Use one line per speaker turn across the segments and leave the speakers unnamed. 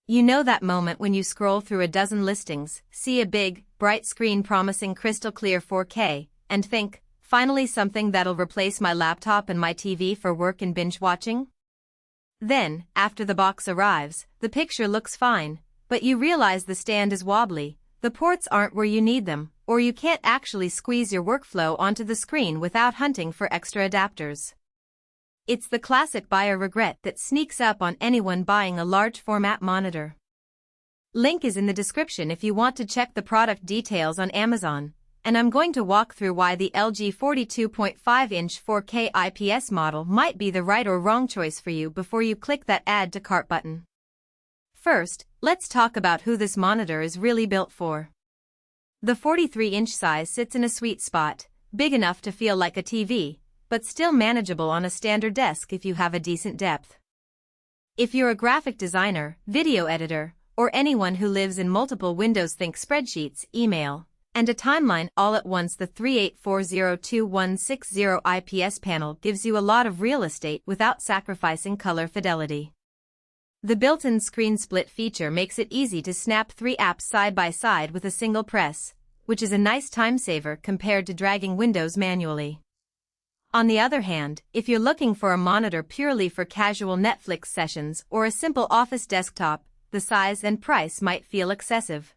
You know that moment when you scroll through a dozen listings, see a big, bright screen promising crystal clear 4K, and think, finally something that'll replace my laptop and my TV for work and binge watching? Then, after the box arrives, the picture looks fine, but you realize the stand is wobbly, the ports aren't where you need them, or you can't actually squeeze your workflow onto the screen without hunting for extra adapters. It's the classic buyer regret that sneaks up on anyone buying a large format monitor. Link is in the description if you want to check the product details on Amazon, and I'm going to walk through why the LG 42.5-inch 4K IPS model might be the right or wrong choice for you before you click that Add to Cart button. First, let's talk about who this monitor is really built for. The 43-inch size sits in a sweet spot, big enough to feel like a TV, but still manageable on a standard desk if you have a decent depth. If you're a graphic designer, video editor, or anyone who lives in multiple windows, think spreadsheets, email, and a timeline all at once, the 38402160 IPS panel gives you a lot of real estate without sacrificing color fidelity. The built-in screen split feature makes it easy to snap 3 apps side by side with a single press, which is a nice time saver compared to dragging windows manually. On the other hand, if you're looking for a monitor purely for casual Netflix sessions or a simple office desktop, the size and price might feel excessive.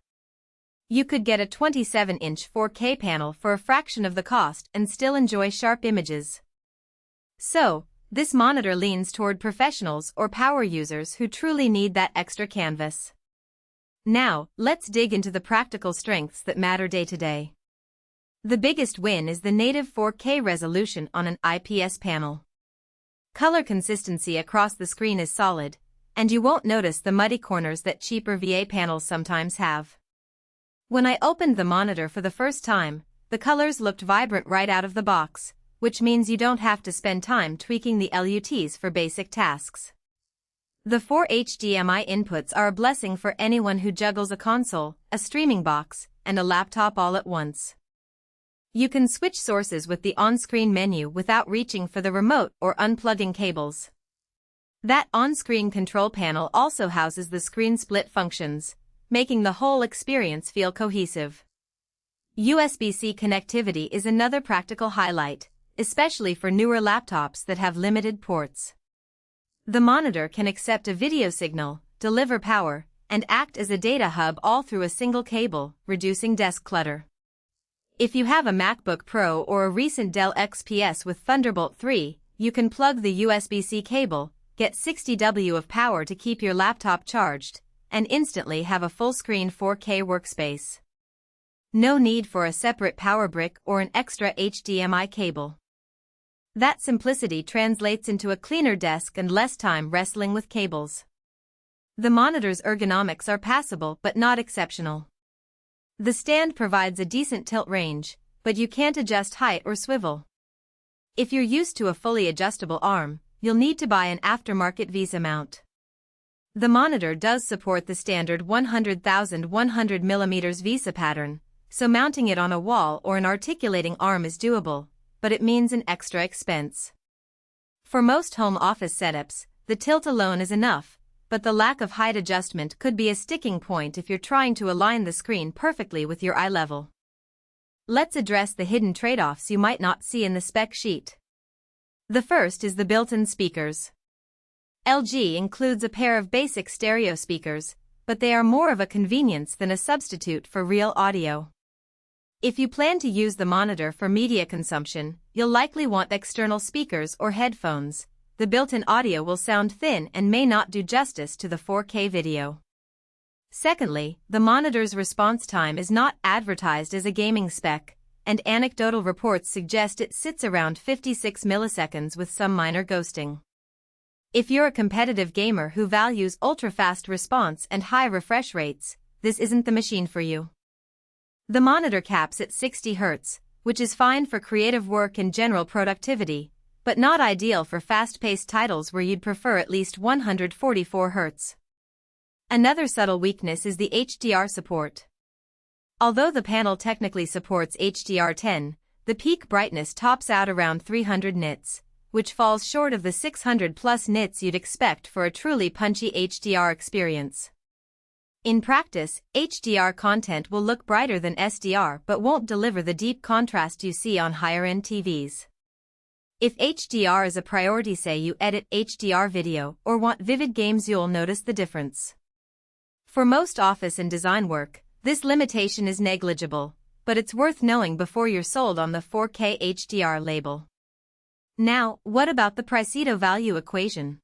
You could get a 27-inch 4K panel for a fraction of the cost and still enjoy sharp images. So, this monitor leans toward professionals or power users who truly need that extra canvas. Now, let's dig into the practical strengths that matter day to day. The biggest win is the native 4K resolution on an IPS panel. Color consistency across the screen is solid, and you won't notice the muddy corners that cheaper VA panels sometimes have. When I opened the monitor for the first time, the colors looked vibrant right out of the box, which means you don't have to spend time tweaking the LUTs for basic tasks. The 4 HDMI inputs are a blessing for anyone who juggles a console, a streaming box, and a laptop all at once. You can switch sources with the on-screen menu without reaching for the remote or unplugging cables. That on-screen control panel also houses the screen split functions, making the whole experience feel cohesive. USB-C connectivity is another practical highlight, especially for newer laptops that have limited ports. The monitor can accept a video signal, deliver power, and act as a data hub all through a single cable, reducing desk clutter. If you have a MacBook Pro or a recent Dell XPS with Thunderbolt 3, you can plug the USB-C cable, get 60 W of power to keep your laptop charged, and instantly have a full-screen 4K workspace. No need for a separate power brick or an extra HDMI cable. That simplicity translates into a cleaner desk and less time wrestling with cables. The monitor's ergonomics are passable but not exceptional. The stand provides a decent tilt range, but you can't adjust height or swivel. If you're used to a fully adjustable arm, you'll need to buy an aftermarket VESA mount. The monitor does support the standard 100,100mm VESA pattern, so mounting it on a wall or an articulating arm is doable, but it means an extra expense. For most home office setups, the tilt alone is enough, but the lack of height adjustment could be a sticking point if you're trying to align the screen perfectly with your eye level. Let's address the hidden trade-offs you might not see in the spec sheet. The first is the built-in speakers. LG includes a pair of basic stereo speakers, but they are more of a convenience than a substitute for real audio. If you plan to use the monitor for media consumption, you'll likely want external speakers or headphones. The built-in audio will sound thin and may not do justice to the 4K video. Secondly, the monitor's response time is not advertised as a gaming spec, and anecdotal reports suggest it sits around 56 milliseconds with some minor ghosting. If you're a competitive gamer who values ultra-fast response and high refresh rates, this isn't the machine for you. The monitor caps at 60 Hz, which is fine for creative work and general productivity, but not ideal for fast-paced titles where you'd prefer at least 144 Hz. Another subtle weakness is the HDR support. Although the panel technically supports HDR10, the peak brightness tops out around 300 nits, which falls short of the 600+ nits you'd expect for a truly punchy HDR experience. In practice, HDR content will look brighter than SDR but won't deliver the deep contrast you see on higher-end TVs. If HDR is a priority, say you edit HDR video or want vivid games, you'll notice the difference. For most office and design work, this limitation is negligible, but it's worth knowing before you're sold on the 4K HDR label. Now, what about the price-to-value equation?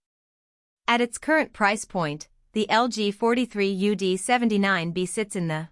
At its current price point, the LG 43UD79B sits in the